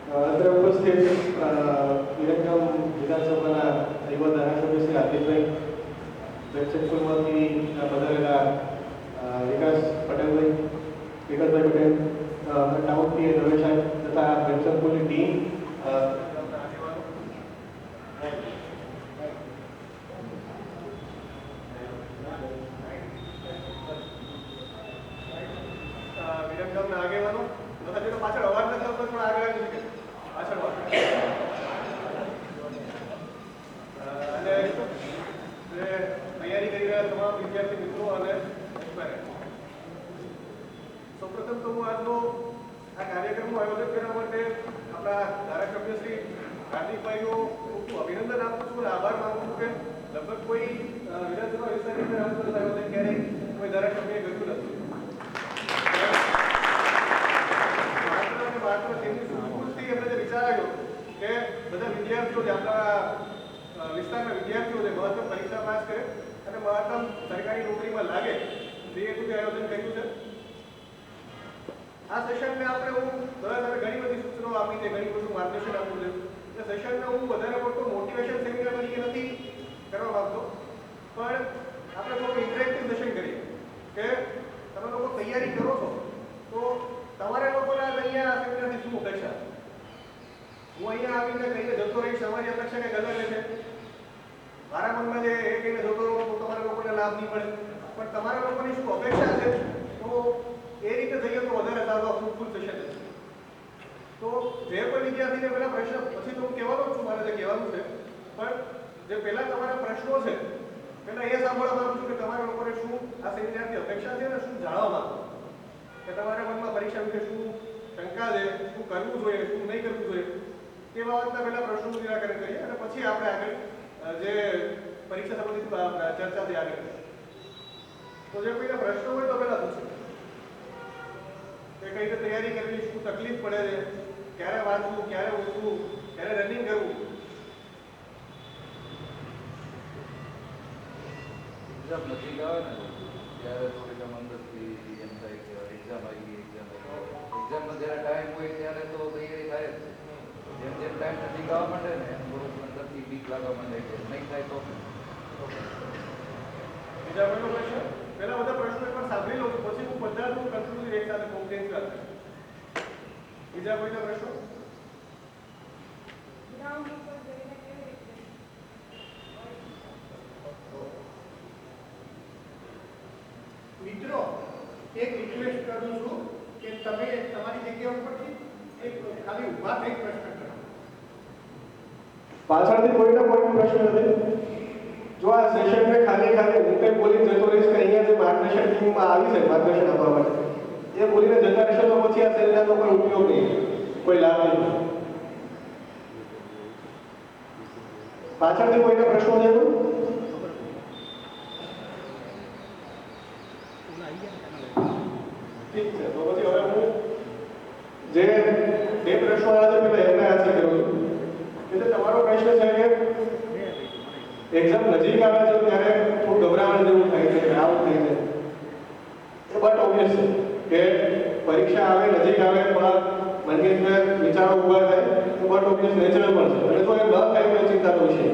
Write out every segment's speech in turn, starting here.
અત્રે ઉપસ્થિત વિરમગામ વિધાનસભાના યુવા ધારાસભ્ય શ્રી હાર્દિકભાઈ, વેબસાઇટમાંથી પધારેલા વિકાસભાઈ પટેલ, ટાઉનથી દવે સાહેબ તથા વેબસાઇટની ટીમ, વિરમગામના આગેવાનો તથા જેનો પાછળ અવાજ નથી આવતો પણ આગળ આવી શકે પાછળ અને તૈયારી કરી રહ્યા તમામ વિદ્યાર્થી મિત્રો અને સૌપ્રથમ તો હું આજનો આ કાર્યક્રમનું આયોજન કરવા માટે આપણા ધારાસભ્ય શ્રી હાર્દિકભાઈનો ખૂબ અભિનંદન આપું છું અને આભાર માનું છું કે લગભગ કોઈ વિધાનસભા વિસ્તારની અંદર આયોજન ક્યારેય કોઈ ધારાસભ્યએ કર્યું નથી. એમને જે વિચાર આવ્યો કે બધા વિદ્યાર્થીઓ જે આપણા વિસ્તારના વિદ્યાર્થીઓ જે મહત્તમ પરીક્ષા પાસ કરે અને મહત્તમ સરકારી નોકરીમાં લાગે તે હેતુથી આયોજન કર્યું છે. આ સેશનને આપણે હું ઘણી બધી સૂચનો આપી છે, ઘણી બધું માર્ગદર્શન આપવું છે. એટલે સેશનને હું વધારે પડતો મોટિવેશન સેમિનાર તરીકે નથી કરવા માંગતો, પણ આપણે થોડું ઇન્ટરેક્ટિવ સેશન કરીએ કે તમે લોકો તૈયારી કરો છો તો તમારે લોકોને અહીંયા આ સેમિનારથી શું અપેક્ષા? હું અહીંયા આવીને કહીને જતો રહીશ, તમારી અપેક્ષા કંઈક અલગ છે. મારા મનમાં જે એ કહીને જતો રહો તો તમારા લોકોને લાભ નહીં મળે, પણ તમારા લોકોની શું અપેક્ષા છે તો એ રીતે જઈએ તો વધારે સારું ફ્રૂટફુલ સેશન છે. તો જે કોઈ વિદ્યાર્થીને પહેલા પ્રશ્ન પછી તો હું કહેવાનો છું મારે જે કહેવાનું છે, પણ જે પહેલા તમારા પ્રશ્નો છે પહેલા એ સાંભળવા માંગુ છું કે તમારા લોકોને શું આ સેમિનારથી અપેક્ષા છે અને શું જાણવા માંગો કે તમારા મનમાં પરીક્ષા વિશે શું શંકા છે, શું કરવું જોઈએ, શું નહીં કરવું જોઈએ, તે બાબતના પહેલા પ્રશ્નોનું નિરાકરણ કરીએ અને પછી આપણે આગળ જે પરીક્ષા સંબંધિત ચર્ચાથી આગળ કરીએ. તો જે કોઈના પ્રશ્નો હોય તો પહેલા પૂછો કે કઈ રીતે તૈયારી કરવી, શું તકલીફ પડે છે, ક્યારે વાંચવું, ક્યારે ઉઠવું, ક્યારે રનિંગ કરવું. એક્ઝામ નજીક આવે ને ત્યારે થોડીક અંદરથી એમ થાય કે એક્ઝામ આવી ગઈ. એક્ઝામનો જ્યારે ટાઈમ હોય ત્યારે તો તૈયારી થાય જ. જેમ જેમ ટાઈમ નજીક આવવા માંડે ને એમ થોડુંક અંદરથી બીક લાગવા માંડે કે નહીં થાય તો. બીજા કોઈનો પ્રશ્ન? પહેલા બધા પ્રશ્નો એકવાર સાંભળી લઉં પછી હું બધાનું કન્ક્લુઝન એક સાથે કોમ્પ્રેન્સ કરું. બીજા કોઈના પ્રશ્નો? મિત્રો, એક રિક્વેસ્ટ કરું છું કે તમે તમારી જગ્યા ઉપરથી એક ખાલી ઊભા થઈ પ્રશ્ન કરો. પાછળથી કોઈનો કોઈ પ્રશ્ન નથી. જો આ સેશનને ખાલી હું કંઈ બોલી જતો રહીશ કે અહીંયા જે માર્ગદર્શન ટીમમાં આવી છે માર્ગદર્શન આપવા માટે એ બોલીને જતા રહેશે તો પછી આ સેમિનારનો કોઈ ઉપયોગ નહીં, કોઈ લાભ નહીં. પાછળથી કોઈના પ્રશ્નો છે? ઠીક છે, તો પછી હવે હું જે બે પ્રશ્નો આવ્યા છે પેલા એમને આન્સર કરું છું કે જે તમારો પ્રશ્ન છે કે એક્ઝામ નજીક આવે છે ત્યારે થોડું ગભરામણ જેવું થાય છે, આવું થાય છે. એ બટ ઓબ્વિયસ છે કે પરીક્ષા આવે નજીક આવે પણ મનની અંદર વિચારો ઊભા થાય તો બટ ઓબ્વિયસ નેચરલ પણ છે. અને જો એ ન થાય તો ચિંતાનો વિષય.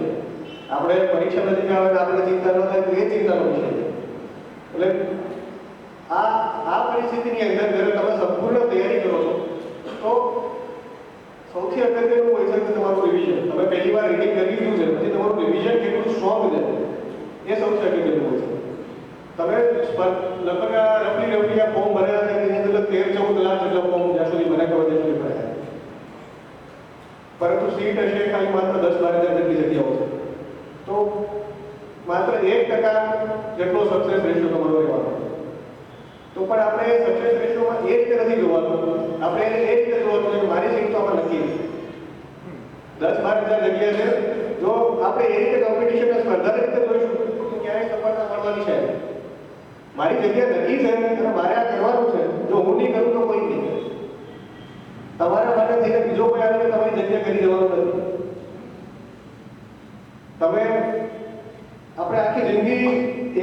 આપણે પરીક્ષા નજીક આવે ને આપણે ચિંતા ન થાય તો એ ચિંતાનો વિષય. એટલે આ પરિસ્થિતિની અંદર જ્યારે તમે સંપૂર્ણ તૈયારી કરો છો તો સૌથી અગત્યનું હોય છે કે તમારું રિવિઝન. તમે પહેલી વાર રીડિંગ કરી લીધું છે પછી તમારું રિવિઝન કેટલું સ્ટ્રોંગ છે એ સૌથી અગત્યનું હોય છે. તમે લગભગ રફલી આ ફોર્મ ભરેલા છે એની અંદર 13-14 લાખ જેટલા ફોર્મ જ્યાં સુધી મને ખબર ત્યાં સુધી ભરાયા, પરંતુ સીટ હશે ખાલી માત્ર 10-12 હજાર જેટલી જગ્યાઓ છે. તો માત્ર 1% જેટલો સક્સેસ રેશિયો તમારો રહેવાનો. તો પણ આપણે સક્સેસ રેશિયોમાં એ રીતે નથી જોવાનું, આપણે એને એ રીતે જોવાનું છે કે મારી સીટ તો આમાં નક્કી છે. 10-12 હજાર જગ્યા છે. જો આપણે એ રીતે કોમ્પિટિશનને સ્પર્ધા રીતે જોઈશું તો ક્યારેય સફળતા મળવાની છે. મારી જગ્યા નક્કી છે અને મારે આ કરવાનું છે. જો હું નહીં કરું તો કોઈ નહીં. તમારા માટે થઈને બીજો કોઈ આવીને તમારી જગ્યા કરી દેવાનું નથી. તમે આપણે આખી જિંદગી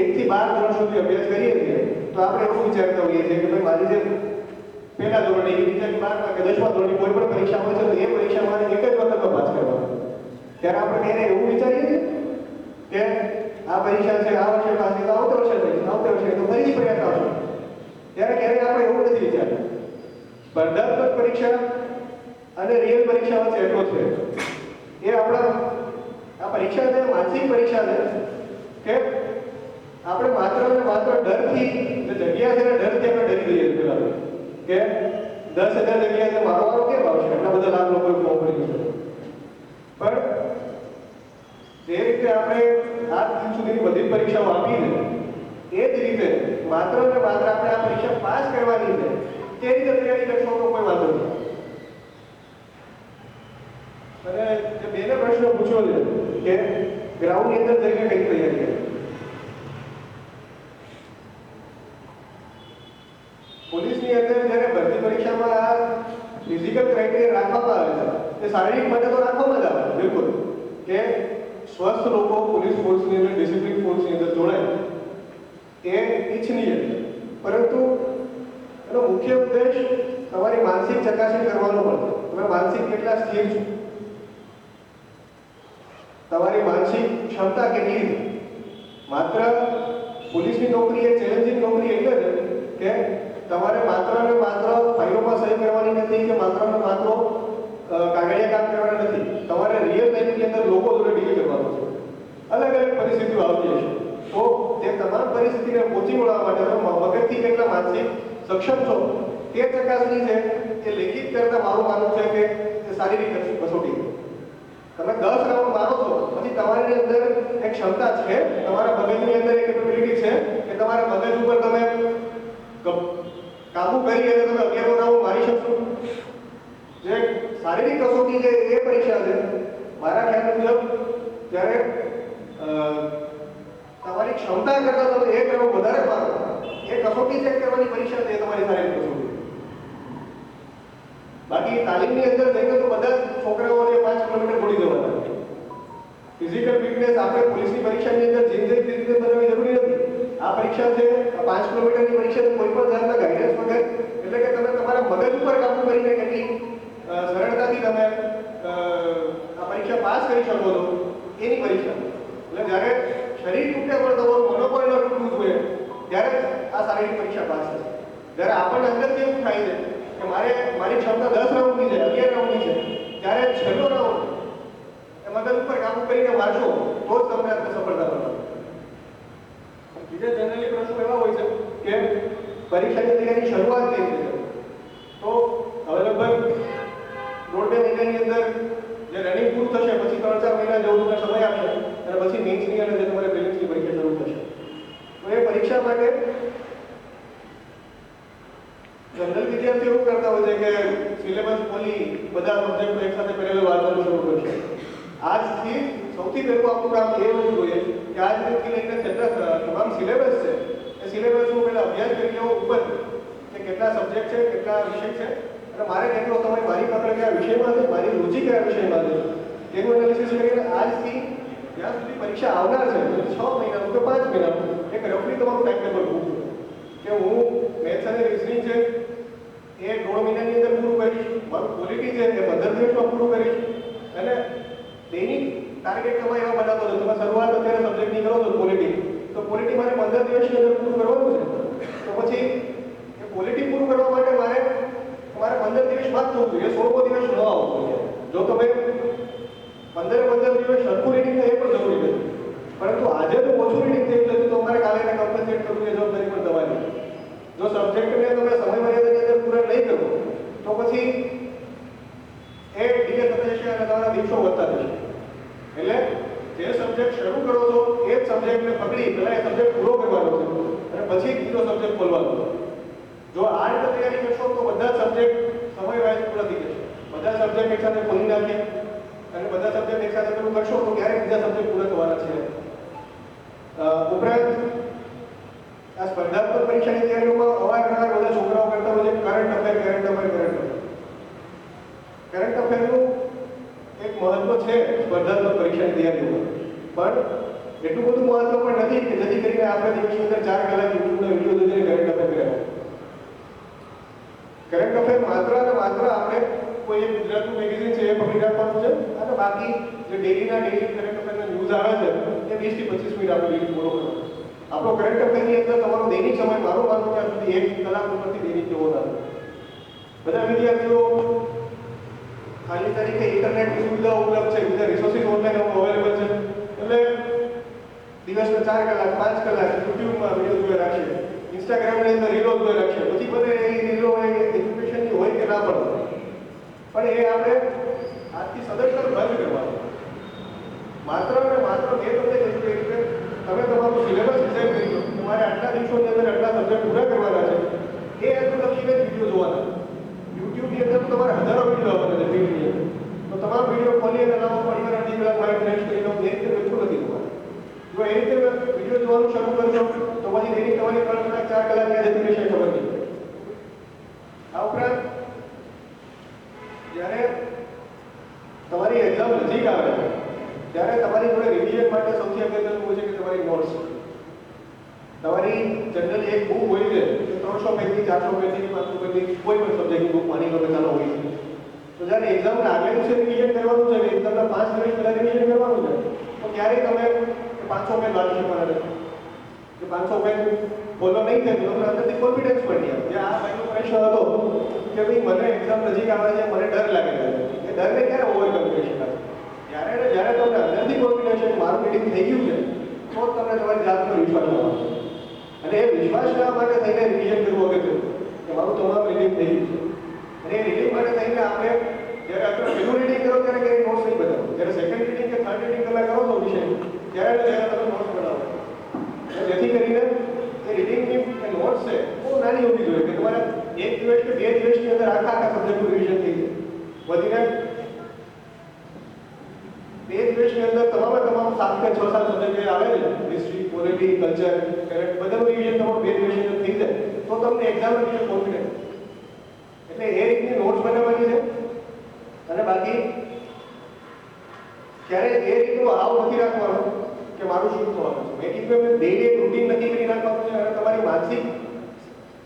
1 થી 12 ધોરણ સુધી અભ્યાસ કરીએ છીએ તો આપણે એવું વિચારતા હોઈએ છીએ કે ભાઈ મારી જે પહેલા ધોરણની બીજા કે 12 કે 10મા ધોરણની કોઈ પણ પરીક્ષા હોય છે તો એ લેવાની, એક જ વખતમાં પાસ કરવાની. ત્યારે આપણે ક્યારે એવું વિચારીએ કે આ પરીક્ષા છે, આ વર્ષે પાસ તો આવતા વર્ષે થઈશ, આવતા વર્ષે તો ફરીથી પ્રયાસ આવશે. ત્યારે ક્યારેય આપણે એવું નથી વિચાર્યું. સ્પર્ધાત્મક પરીક્ષા અને રિયલ પરીક્ષા વચ્ચે એટલો છે એ આ પરીક્ષા છે, માનસિક પરીક્ષા છે કે આપણે માત્ર ને માત્ર ડરથી, જે જગ્યા છે ને ડરથી આપણે ડરી જઈએ પેલા કે 10,000 જગ્યાએ તો મારો વારો કેમ આવશે, એટલા બધા લાખ લોકો ફોર્મ ભરી છે. પણ જે રીતે આપણે આજ દિન સુધીની બધી જ પરીક્ષાઓ આપી છે એ જ રીતે માત્ર ને માત્ર આપણે આ પરીક્ષા પાસ કરવાની છે, તે રીતે તૈયારી કરશો તો કોઈ વાંધો નહીં. અને જે બેને પ્રશ્ન પૂછ્યો છે કે ગ્રાઉન્ડની અંદર જઈને કઈ તૈયારી કરે, પોલીસની અંદર જ્યારે ભરતી પરીક્ષામાં આ ફિઝિકલ ક્રાઇટેરિયા રાખવામાં આવે છે, એ શારીરિક માટે તો રાખવામાં જ આવે બિલકુલ કે સ્વસ્થ લોકો પોલીસ ફોર્સની અંદર, ડિસિપ્લિન ફોર્સની અંદર જોડાય એ ઈચ્છનીય છે. પરંતુ એનો મુખ્ય ઉદ્દેશ તમારી માનસિક ચકાસણી કરવાનો પણ છે. તમે માનસિક કેટલા સ્થિર છો, તમારી માનસિક ક્ષમતા કેટલી છે. માત્ર પોલીસની નોકરી એ ચેલેન્જિંગ નોકરી એટલે છે કે તમારે માત્ર ને માત્ર ફાઇલોમાં સહી કરવાની નથી કે માત્ર ને માત્ર કાગળિયા કામ કરવાના નથી. તમારે રિયલ લાઈફની અંદર લોકો જોડે ડીલ કરવાનું છે. અલગ અલગ પરિસ્થિતિઓ આવતી હશે, તો તે તમામ પરિસ્થિતિને પહોંચી વળવા માટે તમે મગજથી કેટલા માનસિક સક્ષમ છો તે ચકાસણી છે એ લેખિત કરતા મારું માનવું છે કે એ શારીરિક કસોટી. તમે 10 રાઉન્ડ મારો છો પછી તમારી અંદર એક ક્ષમતા છે, તમારા મગજની અંદર એક કેપેબિલિટી છે કે તમારા મગજ ઉપર તમે કાબુ કરી અને તમે 11 રાઉન્ડ મારી શકશો. જે શારીરિક કસોટી છે એ પરીક્ષા છે મારા ખ્યાલ મુજબ જ્યારે તમારી ક્ષમતા કરતા તમે 1 રાઉન્ડ વધારે મારો એ કસોટી ચેક કરવાની પરીક્ષા છે તમારી શારીરિક કસોટી. બાકી તાલીમની અંદર જઈને તો બધા છોકરાઓને 5 કિલોમીટર દોડી દેવાના. ફિઝિકલ ફિટનેસ આપણે પોલીસની પરીક્ષાની અંદર જે રીતે બનાવવી જરૂરી નથી. આ પરીક્ષા છે, 5 કિલોમીટરની પરીક્ષા છે, કોઈ પણ જાતના ગાઈડન્સ વગર, એટલે કે તમે તમારા મગજ ઉપર કાબુ કરીને કેટલી સરળતાથી તમે આ પરીક્ષા પાસ કરી શકો છો એની પરીક્ષા. એટલે જ્યારે શરીર તૂટે પણ તમારું મનોબળ ન તૂટવું જોઈએ ત્યારે આ શારીરિક પરીક્ષા પાસ થશે. જ્યારે આપણને અંદરથી એવું થાય છે કે મારી ક્ષમતા 10 રાઉન્ડની છે, 11 રાઉન્ડની છે, ત્યારે છેલ્લો રાઉન્ડ એ મગજ ઉપર કાબુ કરીને વાંચો તો જ તમને સફળતા મળશે. બીજા જનરલી પ્રશ્નો એવા હોય છે કે પરીક્ષાની તૈયારી શરૂઆત કેવી રીતે, તો હવે લગભગ 1.5-2 મહિનાની અંદર જે રનિંગ પૂરું થશે પછી 3-4 મહિના જેવું તમને સમય આપશે અને પછી મેન્સની અને જે તમારે પ્રિલિમ્સની પરીક્ષા શરૂ થશે. તો એ પરીક્ષા માટે જનરલ વિદ્યાર્થીઓ એવું કરતા હોય છે કે સિલેબસ ખોલી બધા સબ્જેક્ટો એકસાથે પહેલા વાંચવાનું શરૂ કરશે. આજથી સૌથી પહેલું આપણું કામ એ હોવું જોઈએ કે આજ દિવસથી લઈને છેલ્લા તમામ સિલેબસ છે એ સિલેબસનો પહેલા અભ્યાસ કરી લેવો ઉપર કે કેટલા સબ્જેક્ટ છે, કેટલા વિષય છે અને મારે કેટલો સમય મારી પકડ કયા વિષયમાં છે, મારી રુચિ કયા વિષયમાં છે તેનું એનાલિસિસ કરીને આજથી જ્યાં સુધી પરીક્ષા આવનાર છે 6 મહિનાનું કે 5 મહિનાનું એક રફલી તમારું ટાઈમ ટેબલ મૂકવું કે હું મેથ્સ અને રિઝનિંગ છે એ 1.5 મહિનાની અંદર પૂરું કરીશ, મારું ક્વોલિટી છે એ 15 દિવસમાં પૂરું કરીશ અને દૈનિક ટાર્ગેટ તમે એવા બનાવો છો. તમે શરૂઆત અત્યારે સબ્જેક્ટની કરો છો ક્વોલિટી, તો ક્વોલિટી મારે 15 દિવસની અંદર પૂરું કરવાનું છે. તો પછી એ ક્વોલિટી પૂરું કરવા માટે મારે 15 દિવસ બાદ થવું જોઈએ, 16મો દિવસ ન આવવો જોઈએ. જો તમે 15 દિવસ સરખું રીડિંગ થાય એ પણ જરૂરી નથી, પરંતુ આજે તો ઓછું રીડિંગ થઈ ગયું તો અમારે કાલે એને કમ્પન્સેટ કરવું એ જવાબદારી પણ તમારી. જો સબ્જેક્ટને તમે સમય મર્યાદાની અંદર પૂરા નહીં કરો તો પછી એ ડીલે થતા જશે અને તમારા દિવસો વધતા જશે. એટલે જે સબ્જેક્ટ શરૂ કરો છો એ જ સબ્જેક્ટને પકડી પહેલા એ સબ્જેક્ટ પૂરો કરવાનો છે અને પછી બીજો સબ્જેક્ટ ખોલવાનો છે. જો આ રીતે તૈયારી કરશો તો બધા સબ્જેક્ટ સમય વાઇઝ પૂરા થઈ જશે. બધા સબ્જેક્ટ એકસાથે ખોલી નાખીએ અને બધા સબ્જેક્ટ એકસાથે પૂરું કરશો તો ક્યારેક બીજા સબ્જેક્ટ પૂરા થવાના છે. ઉપરાંત આ સ્પર્ધાત્મક પરીક્ષાની તૈયારીઓમાં અવારનવાર બધા છોકરાઓ કરતા હોય છે કરંટ અફેર. કરંટ અફેરનું એક મહત્વ છે સ્પર્ધાત્મક પરીક્ષાની તૈયારીઓમાં, પણ એટલું બધું મહત્વ પણ નથી કે જેથી કરીને આપણે દિવસની અંદર 4 કલાક યુટ્યુબના વિડીયો જોઈને કરંટ અફેર કર્યા. કરંટ અફેર માત્ર ને માત્ર આપણે કોઈ એક ગુજરાતનું મેગેઝિન છે એ મિનિટ રાખવાનું છે અને બાકી જે ડેલીના કરંટ અફેરના ન્યૂઝ આવે છે એ 20 થી 25 મિનિટ આપણે ડેલી ફોલો કરવાનું. આપણો કરંટ અફેરની અંદર તમારો દૈનિક સમય મારો માનવું ત્યાં સુધી 1 કલાક ઉપરથી દૈનિક જવો ના. બધા વિદ્યાર્થીઓ હાલની તારીખે ઇન્ટરનેટની સુવિધાઓ ઉપલબ્ધ છે, બધા રિસોર્સિસ ઓનલાઈન અવેલેબલ છે, એટલે દિવસના 4 કલાક 5 કલાક યુટ્યુબમાં વિડીયો જોયા રાખશે, ઇન્સ્ટાગ્રામની અંદર રીલો જોયા રાખશે. પછી ભલે એ રીલો એજ્યુકેશનની હોય કે ના પડે, પણ એ આપણે આજથી સદંતર બંધ કરવાનું. માત્ર ને માત્ર મેં તમને કહ્યું કે તમે તમારું સિલેબસ ડિઝાઇન કરી લો, તમારે આટલા દિવસોની અંદર આટલા સબ્જેક્ટ પૂરા કરવાના છે, એ અનુલક્ષીને જ વિડીયો જોવાના. યુટ્યુબની અંદર તમારે હજારો વિડીયો આવવાના છે ફ્રીની અંદર, તો તમારો વિડીયો ખોલી અને લાવો પરિવાર અડધી કલાક માઇન્ડ ફ્રેશ કરી લો, એ રીતે બિલકુલ નથી જોવાનું. જો એ રીતે વિડીયો જોવાનું શરૂ કરશો તો પછી દૈનિક તમારી 3 કલાક 4 કલાક ક્યાં જતી રહેશે ખબર નહીં પડે. આ ઉપરાંત જ્યારે તમારી એક્ઝામ નજીક આવે છે ત્યારે તમારી જોડે રિવિઝન માટે સૌથી અગત્યનું હોય છે કે તમારી નોટ્સ. તમારી જનરલી એક બુક હોય છે 300 પેજની 400 પેજની 500 પેજની કોઈ પણ સબ્જેક્ટની બુક માની લો કે ચાલો હોય છે. તો જ્યારે એક્ઝામના આગલે દિવસે રિવિઝન કરવાનું છે, એક્ઝામના 5 દિવસ પહેલા રિવિઝન કરવાનું છે, તો ક્યારેય તમે 500 પેજ વાંચી શકવાના નથી. કે 500 પેજ ફોલો નહીં થાય તો તમને અંદરથી કોન્ફિડન્સ પણ નહીં આવે. જે આ ભાઈનો પ્રશ્ન હતો કે ભાઈ મને એક્ઝામ નજીક આવે છે, મને ડર લાગે છે, એ ડરને ક્યારે ઓવરકમ કરી શકાય? જ્યારે તમને અંદરથી કોન્ફિડન્સ છે મારું રીડિંગ થઈ ગયું છે, તો તમને તમારી જાત પર વિશ્વાસ આવશે. અને એ વિશ્વાસ લેવા માટે થઈને રિવિઝન કરવું અગત્યનું કે મારું તમામ રીડિંગ થઈ ગયું છે. અને એ રીડિંગ માટે થઈને આપણે જ્યારે આપણે પહેલું રીડિંગ કરો ત્યારે કંઈ નોટ્સ નહીં બનાવો, જ્યારે સેકન્ડ રીડિંગ કે થર્ડ રીડિંગ તમે કરો છો વિષય ત્યારે તમે નોટ્સ બનાવો. જેથી કરીને એ રીડિંગની જે નોટ્સ છે બહુ નાની હોવી જોઈએ કે તમારે 1 દિવસ કે 2 દિવસની અંદર આખા સબ્જેક્ટનું રિવિઝન થઈ જાય. વધીને 2 દિવસની અંદર તમામ 7 કે 6 7 સબ્જેક્ટ આવે છે, હિસ્ટ્રી, પોલિટી, કલ્ચર, કરંટ, બધાનું રિવિઝન તમારું 2 દિવસની અંદર થઈ જાય તો તમને એક્ઝામ વિશે કોન્ફિડન્સ. એટલે એ રીતની નોટ્સ બનાવવાની છે. અને બાકી ક્યારે એ રીતનો આવ નથી રાખવાનો કે મારું શું થવાનું છે. મેં કીધું એમ ડેલી એક રૂટીન નક્કી કરી નાખવાનું છે અને તમારી માનસિક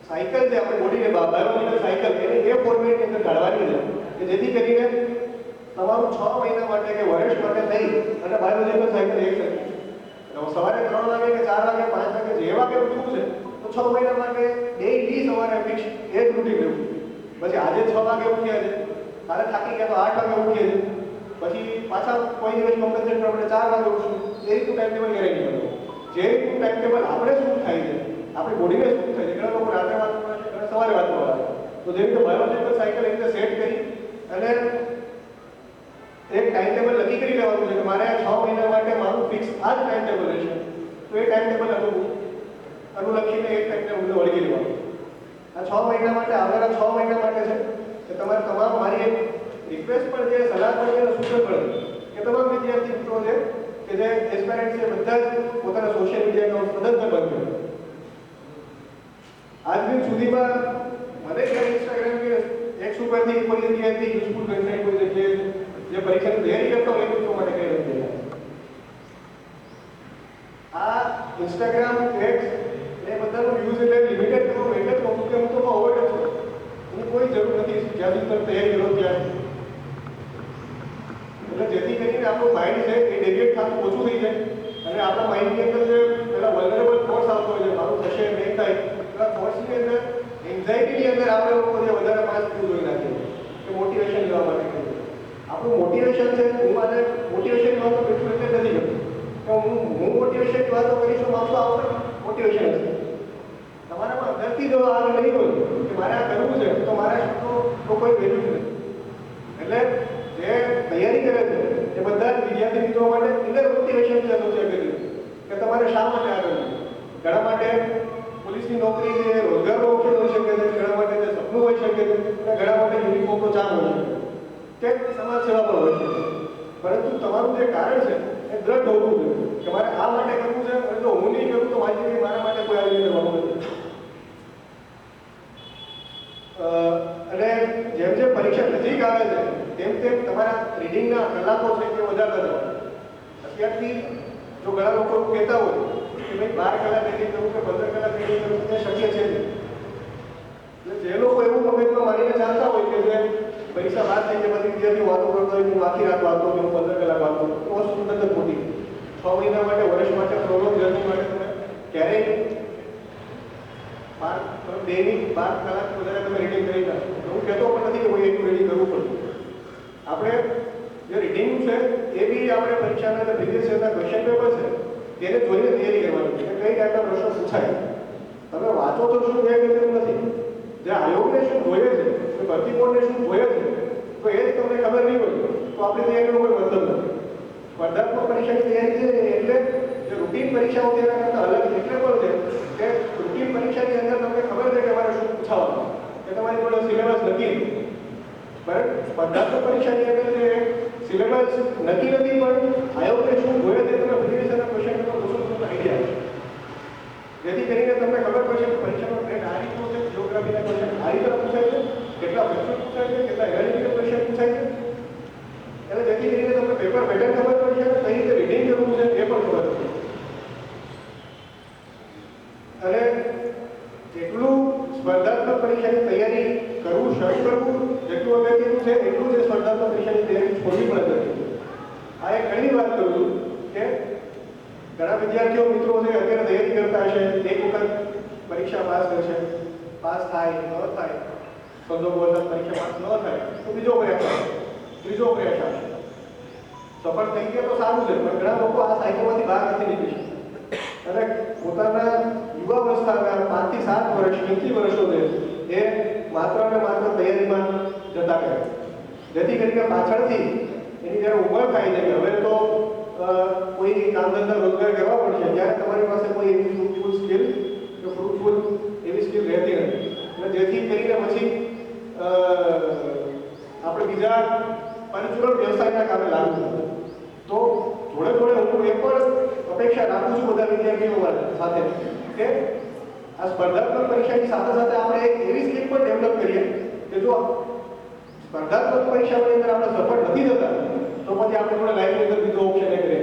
સાયકલ છે, આપણે બોડીને બાયોલોજીકલ સાયકલ એને એ ફોર્મેટની અંદર ઢાળવાની છે કે જેથી કરીને તમારું 6 મહિના માટે કે વર્ષ માટે થઈ અને બાયોલોજીકલ સાયકલ એક સરખી. સવારે 3 વાગે કે 4 વાગે 5 વાગે જે વાગે ઉઠવું છે તો 6 મહિના માટે ડેઈલી સવારે ફિક્સ એ જ રૂટીન રહેવું. પછી આજે 6 વાગે ઉઠ્યા છે, કાલે થાકી ગયા તો 8 વાગે ઉઠીએ છે, પછી પાછા કોઈ દિવસ કમ્પન્સેટ કરવા માટે 4 વાગે ઉઠશું. એ રીતનું ટાઈમ ટેબલ ક્યારેય નહીં બનાવો. જે રીતનું ટાઈમ ટેબલ આપણે શું થાય છે, આપણી બોડીને શું થાય છે, ઘણા લોકો રાત્રે વાંચવા છે, ઘણા સવારે વાંચવા આવે. તો જે રીતે બાયોલોજીકલ સાયકલ એ રીતે સેટ કરી અને એક ટાઈમ ટેબલ નક્કી કરી લેવાનું છે કે મારે 6 મહિના માટે મારું ફિક્સ આ જ ટાઈમ ટેબલ રહેશે. તો એ ટાઈમ ટેબલ અનુલક્ષીને એક ટાઈમ ટેબલ વળગી લેવાનું. આ 6 મહિના માટે આવનારા 6 મહિના માટે છે કે તમારે તમામ મારી એક રિક્વેસ્ટ પણ છે, સલાહ પણ છે અને સૂચન પણ છે કે તમામ વિદ્યાર્થી મિત્રો છે કે જે એસ્પાયરન્ટ છે બધા જ પોતાના સોશિયલ મીડિયા એકાઉન્ટ સદંતર બંધ કરે. આજ દિન સુધીમાં મને ક્યાંય ઇન્સ્ટાગ્રામ કે એક્સ ઉપરથી કોઈ જગ્યાએથી યુઝફુલ કન્ટેન્ટ કોઈ જગ્યાએ જે પરીક્ષાની તૈયારી કરતો હોય એ મિત્રો માટે કંઈ નથી દેખાય. આ ઇન્સ્ટાગ્રામ, એક્સ એ બધાનું યુઝ એટલે લિમિટેડ કરવું એટલે જ કહું કે હું તો અવોઇડ જ છું. એની કોઈ જરૂર નથી જ્યાં સુધી તમે તૈયારી કરો ત્યાં. એટલે જેથી કરીને આપણું માઇન્ડ છે એ ડેવિએટ થતું ઓછું થઈ જાય અને આપણા માઇન્ડની અંદર જે પેલા વલ્નરેબલ થોટ્સ આવતો હોય છે, મારું થશે નહીં થાય, એવા થોટ્સની અંદર એન્ઝાઇટીની અંદર આપણે લોકો જે વધારે 5 મિનિટ જોઈ નાખીએ કે મોટિવેશન લેવા માટે કહીએ. આપણું મોટિવેશન છે, હું આજે મોટિવેશન વાતો બિલકુલ એટલે નથી કરતો કે હું મોટિવેશન વાતો કરીશું મારું આવશે મોટિવેશન હશે. તમારામાં અંદરથી જો આ નહીં હોય કે મારે આ કરવું છે તો મારા શબ્દો કોઈ વેલ્યુ જ નથી. એટલે જે તૈયારી કરે છે એ બધા જ વિદ્યાર્થી મિત્રો માટે ઇનર મોટિવેશન છે સૌથી અગત્યનું કે તમારે શા માટે આ કરવું. ઘણા માટે પોલીસની નોકરી છે, રોજગારનો ઓપ્શન હોઈ શકે છે, ઘણા માટે તે સપનું હોઈ શકે છે, અને ઘણા માટે યુનિફોર્મનો ચામ હોઈ શકે છે, કે સમાજ સેવા પણ હોઈ શકે છે. પરંતુ તમારું જે કારણ છે એ દ્રઢ હોવું જોઈએ કે મારે આ માટે કરવું છે અને જો હું નહીં કરું તો મારા માટે કોઈ આવી કરવાનું નથી. અને જેમ જેમ પરીક્ષા નજીક આવે છે તેમ તેમ તમારા રીડિંગના કલાકો છે તે વધારતા જવાના. અત્યારથી જો ઘણા લોકો કહેતા હોય કે ભાઈ 12 કલાક રીડિંગ કરવું કે 15 કલાક રીડિંગ કરવું તે શક્ય છે નહીં. એટલે જે લોકો એવું મગજમાં માનીને ચાલતા હોય કે જે પરીક્ષા બાદ થઈ ગયા પછી વિદ્યાર્થીઓ વાતો કરતો હોય કે હું આખી રાત વાંચતો કે હું 15 કલાક વાંચતો તો વસ્તુ તદ્દન ખોટી. 6 મહિના માટે, વર્ષ માટે, પ્રોલોગ જર્ની માટે તમે ક્યારેય 12 કલાક વધારે તમે રીડિંગ કરી નાખો. હું કહેતો પણ નથી કે કોઈ એટલું રીડિંગ કરવું પડતું. આપણે જે રીડિંગ છે એ બી આપણે પરીક્ષાના જે પ્રીવિયસ યરના ક્વેશ્ચન પેપર છે તેને જોઈને તૈયારી કરવાની છે. કઈ ટાઈપના પ્રશ્નો પૂછાય તમે વાંચો તો શું એ જરૂર નથી. જે આયોગને શું જોઈએ છે, કે ભરતી બોર્ડને શું જોઈએ છે, તો એ જ તમને ખબર નહીં હોય તો આપણી તૈયારીનો કોઈ મતલબ નથી. સ્પર્ધાત્મક પરીક્ષાની તૈયારી છે એટલે જે રૂટીન પરીક્ષાઓ છે એના કરતાં અલગ એટલે પણ છે કે રૂટીન પરીક્ષાની અંદર તમને ખબર છે કે તમારે શું પૂછાવાનું, કે તમારી જોડે સિલેબસ નક્કી. બરાબર, સ્પર્ધાત્મક પરીક્ષાની અંદર જે સિલેબસ નક્કી નથી પણ આયોગને શું જોઈએ છે તમે પ્રિવિયસના ક્વેશ્ચન પેપર પૂછો તો આઈડિયા છે. જેથી કરીને તમને ખબર પડશે કે પરીક્ષાનો ટ્રેન્ડ આ રીતનો છે, જિયોગ્રાફીના ક્વેશ્ચન આ રીતે પૂછાય છે, કેટલા પ્રશ્નો પૂછાય છે, કેટલા એનાલિટિકલ ક્વેશ્ચન પૂછાય છે. એટલે જેથી કરીને તમને પેપર પેટર્ન ખબર પડશે અને કઈ રીતે રીડિંગ કરવું છે એ પણ ખબર પડશે. અને એટલું સ્પર્ધાત્મક પરીક્ષાની તૈયારી કરવું શરૂ કરવું જેટલું અગત્યનું છે એટલું જ સ્પર્ધાત્મક પરીક્ષાની તૈયારી છોડવી પણ અગત્યનું છે. આ એક ઘણી વાત કરું છું કે ઘણા વિદ્યાર્થીઓ મિત્રો છે અત્યારે તૈયારી કરતા હશે, એક વખત પરીક્ષા પાસ કરશે, પાસ થાય ન થાય, સંજોગવશ પરીક્ષા પાસ ન થાય તો બીજો પ્રયાસ આવશે, ત્રીજો પ્રયાસ આવશે. સફળ થઈ ગયા તો સારું છે, પણ ઘણા લોકો આ સાયકલમાંથી બહાર નથી નીકળી શકતા અને પોતાના યુવાવસ્થાના 5 થી 7 વર્ષ, 20 વર્ષો છે એ માત્ર ને માત્ર તૈયારીમાં જતા રહે. જેથી કરીને પાછળથી એની જ્યારે ઉંમર થાય છે કે હવે તો કોઈ કામ ધંધા રોજગાર કરવા પડશે, ત્યારે તમારી પાસે કોઈ એવી ફ્રૂટફુલ સ્કિલ કે ફ્રૂટફુલ એવી સ્કિલ રહેતી નથી. એટલે જેથી કરીને પછી આપણે બીજા પરચુરણ વ્યવસાયના કામે લાગુ થતું. તો જોડે જોડે હું એ પણ અપેક્ષા રાખું છું બધા વિદ્યાર્થીઓ સાથે કે આ સ્પર્ધાત્મક પરીક્ષાની સાથે સાથે આપણે એક એવી સ્કિલ પણ ડેવલપ કરીએ કે જો સ્પર્ધાત્મક પરીક્ષાની અંદર આપણે સફળ નથી થતા તો પછી આપણે જોડે લાઈફની અંદર બીજો ઓપ્શન એક રહે.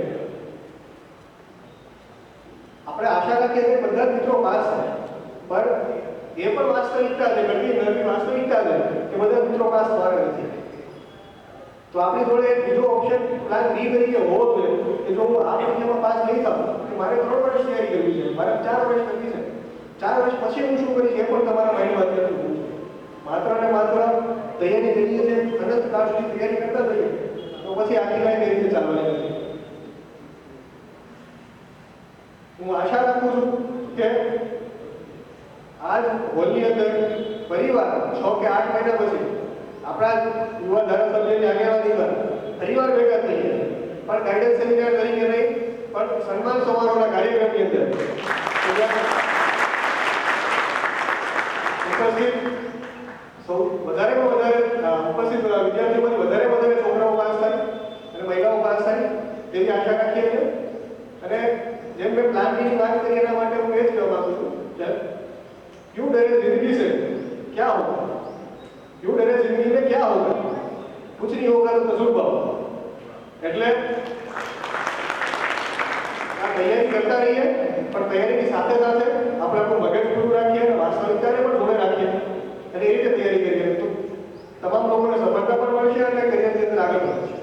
આપણે આશા રાખીએ કે બધા જ મિત્રો પાસ થાય, પણ એ પણ વાસ્તવિકતા છે, ઘણી નવી વાસ્તવિકતા છે કે બધા મિત્રો પાસ થવાના નથી. તો આપણી જોડે એક બીજો ઓપ્શન પ્લાન બી તરીકે હોવો જોઈએ કે જો હું આ પરીક્ષામાં પાસ નહીં થાઉં તો મારે 3 વર્ષ તૈયારી કરવી છે, મારે 4 વર્ષ કરવી છે, 4 વર્ષ પછી હું શું કરીશ એ પણ તમારા માઇન્ડમાં અત્યારે હોવું જોઈએ. માત્ર ને માત્ર તૈયારી કરીએ છીએ, અનંત કાળ સુધી તૈયારી કરતા રહીએ તો પછી આખી લાઈફ એ રીતે ચાલવાની નથી. હું આશા રાખું છું કે આજ હોલની અંદર પરિવાર 6 કે 8 મહિના પછી આપણા યુવા ધારાસભ્યની આગેવાનીમાં પરિવાર ભેગા થઈએ, પણ ગાઈડન્સ સેમિનાર તરીકે નહીં પણ સન્માન સમારોહના કાર્યક્રમની અંદર ઉપસ્થિત વધારેમાં વધારે ઉપસ્થિત વિદ્યાર્થીઓમાંથી વધારે છોકરાઓ પાસ થાય અને મહિલાઓ પાસ થાય તેવી આશા રાખીએ છીએ. અને જેમ મેં પ્લાન બીની વાત કરી એના માટે હું એ જ કહેવા માંગુ છું કે क्यों डरे जिंदगी से क्या होगा, क्यों डरे जिंदगी में क्या होगा, कुछ नहीं होगा तो तजुर्बा होगा. એટલે આ તૈયારી કરતા રહીએ, પણ તૈયારીની સાથે સાથે આપણે આપણું મગજ ખુલ્લું રાખીએ અને વાસ્તવિકતાને પણ જોડે રાખીએ અને એ રીતે તૈયારી કરીએ તો તમામ લોકોને સફળતા પણ મળશે અને કરિયરની અંદર આગળ વધશે.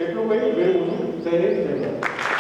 એટલું કહી વિરમું છું. જય હિન્દ, જય ભારત.